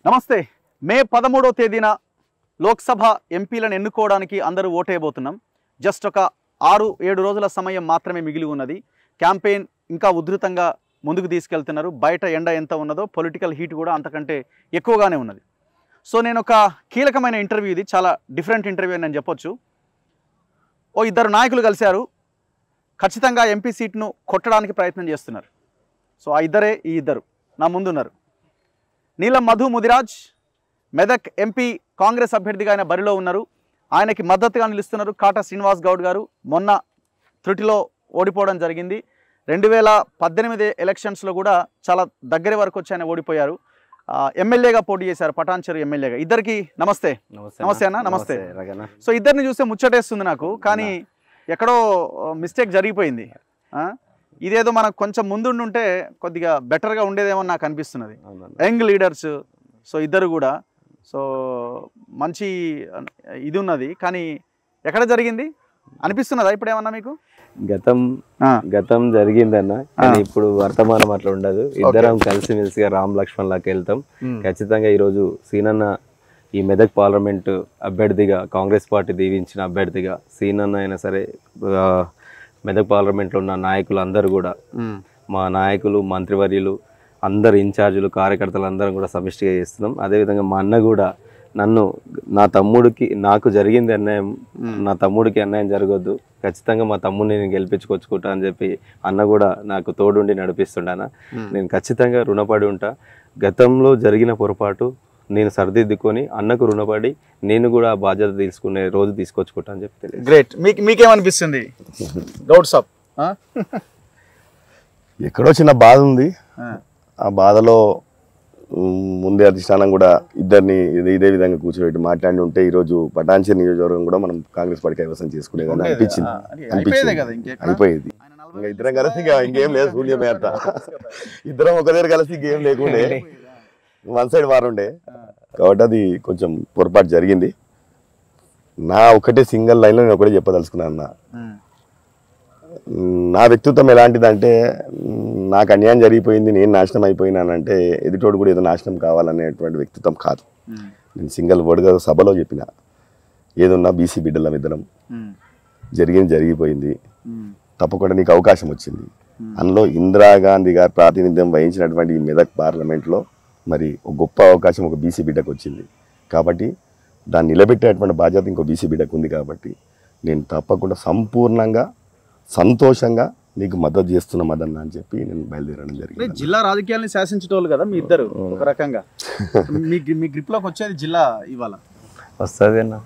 నమస్తే. మే 13వ తేదీన లోక్సభ ఎంపీలను ఎన్నుకోవడానికి అందరూ ఓటేయబోతున్నాం. జస్ట్ ఒక 6-7 రోజుల సమయం మాత్రమే మిగిలి ఉన్నది. క్యాంపెయిన్ ఇంకా ఉధృతంగా ముందుకు తీసుకెళ్తున్నారు. బయట ఎండ ఎంత ఉన్నదో పొలిటికల్ హీట్ కూడా అంతకంటే ఎక్కువగానే ఉన్నది. సో నేను ఒక కీలకమైన ఇంటర్వ్యూ, ఇది చాలా డిఫరెంట్ ఇంటర్వ్యూ అని నేను చెప్పొచ్చు. ఇద్దరు నాయకులు కలిశారు, ఖచ్చితంగా ఎంపీ సీట్ను కొట్టడానికి ప్రయత్నం చేస్తున్నారు. సో ఆ ఇద్దరే ఈ ఇద్దరు నా ముందున్నారు. నీలం మధు ముదిరాజ్ మెదక్ ఎంపీ కాంగ్రెస్ అభ్యర్థిగా ఆయన బరిలో ఉన్నారు. ఆయనకి మద్దతుగా నిలుస్తున్నారు కాటా శ్రీనివాస్ గౌడ్ గారు. మొన్న త్రుటిలో ఓడిపోవడం జరిగింది. 2018 ఎలక్షన్స్లో కూడా చాలా దగ్గర వరకు వచ్చి ఆయన ఓడిపోయారు. ఎమ్మెల్యేగా పోటీ చేశారు, పటాన్చెరు ఎమ్మెల్యేగా. ఇద్దరికి నమస్తే. నమస్తే అన్న. నమస్తే. సో ఇద్దరిని చూస్తే ముచ్చటేస్తుంది నాకు, కానీ ఎక్కడో మిస్టేక్ జరిగిపోయింది. ఇదేదో మనకు కొంచెం ముందుంటే కొద్దిగా బెటర్గా ఉండేదేమో నాకు అనిపిస్తున్నది. యంగ్ లీడర్స్, సో ఇద్దరు కూడా. సో మంచి ఇది ఉన్నది, కానీ ఎక్కడ జరిగింది అనిపిస్తున్నదా ఇప్పుడు ఏమన్నా మీకు? గతం జరిగిందన్న, కానీ ఇప్పుడు వర్తమానం అట్లా ఉండదు. ఇద్దరం కలిసిమెలిసిగా రామ్ లక్ష్మణ్ లాగా వెళ్తాం. ఖచ్చితంగా ఈరోజు సీనన్న ఈ మెదక్ పార్లమెంట్ అభ్యర్థిగా, కాంగ్రెస్ పార్టీ దీవించిన అభ్యర్థిగా సీనన్న అయినా సరే, మెదక్ పార్లమెంట్లో ఉన్న నాయకులు అందరూ కూడా, మా నాయకులు, మంత్రివర్యులు, అందరు ఇన్ఛార్జీలు, కార్యకర్తలు అందరం కూడా సమిష్టిగా చేస్తున్నాం. అదేవిధంగా మా అన్న కూడా నన్ను, నా తమ్ముడికి, నాకు జరిగింది అన్యాయం, నా తమ్ముడికి అన్యాయం జరగొద్దు, ఖచ్చితంగా మా తమ్ముడిని నేను గెలిపించుకొచ్చుకుంటా అని చెప్పి అన్న కూడా నాకు తోడుండి నడిపిస్తుండానా. నేను ఖచ్చితంగా రుణపడి ఉంటా. గతంలో జరిగిన పొరపాటు నేను సరిదిద్దుకొని అన్నకు రుణపడి నేను కూడా బాధ్యత తీసుకునే రోజు తీసుకొచ్చుకుంటా అని చెప్పి తెలియదు. గ్రేట్. మీకేమనిపిస్తుంది గౌడ్ సాబ్? ఎక్కడో చిన్న బాధ ఉంది. ఆ బాధలో ముందే అధిష్టానం కూడా ఇద్దరిని ఇదే విధంగా కూర్చోబెట్టి మాట్లాడి ఉంటే ఈరోజు పటాన్చెరు నియోజకవర్గం కూడా మనం కాంగ్రెస్ పార్టీ కైవసం చేసుకునేదని అనిపించింది. అయిపోయేది. ఇంకా ఇద్దరం కలిసి ఇంకేం లేదు, సూర్యమేత ఇద్దరం ఒక దగ్గర కలిసి ఇంకేం లేకుండే, వన్ సైడ్ వారుండే. కాబట్టి అది కొంచెం పొరపాటు జరిగింది. నా ఒకటే సింగిల్ లైన్లో నేను ఒకటే చెప్పదలుచుకున్నాను అన్న. నా వ్యక్తిత్వం ఎలాంటిదంటే, నాకు అన్యాయం జరిగిపోయింది, నేను నాశనం అయిపోయినానంటే ఎదుటోడు కూడా ఏదో నాశనం కావాలనేటువంటి వ్యక్తిత్వం కాదు. నేను సింగిల్ వర్డ్గా సభలో చెప్పిన, ఏదున్నా బీసీ బిడ్డలం ఇద్దరం, జరిగిపోయింది, తప్పకుండా నీకు అవకాశం వచ్చింది. అందులో ఇందిరాగాంధీ గారు ప్రాతినిధ్యం వహించినటువంటి ఈ మెదక్ పార్లమెంట్లో మరి ఒక గొప్ప అవకాశం ఒక బీసీ బిడ్డకు వచ్చింది. కాబట్టి దాన్ని నిలబెట్టేటువంటి బాధ్యత ఇంకో బీసీ బిడ్డకు ఉంది. కాబట్టి నేను తప్పకుండా సంపూర్ణంగా సంతోషంగా నీకు మద్దతు చేస్తున్న మదన్న అని చెప్పి నేను బయలుదేరడం జరిగింది. జిల్లా రాజకీయాలను శాసించేటోళ్ళు కదా మీ ఇద్దరు, ఒక రకంగా మీ గ్రిప్లోకి వచ్చేది జిల్లా ఇవాళ వస్తుంది అన్న.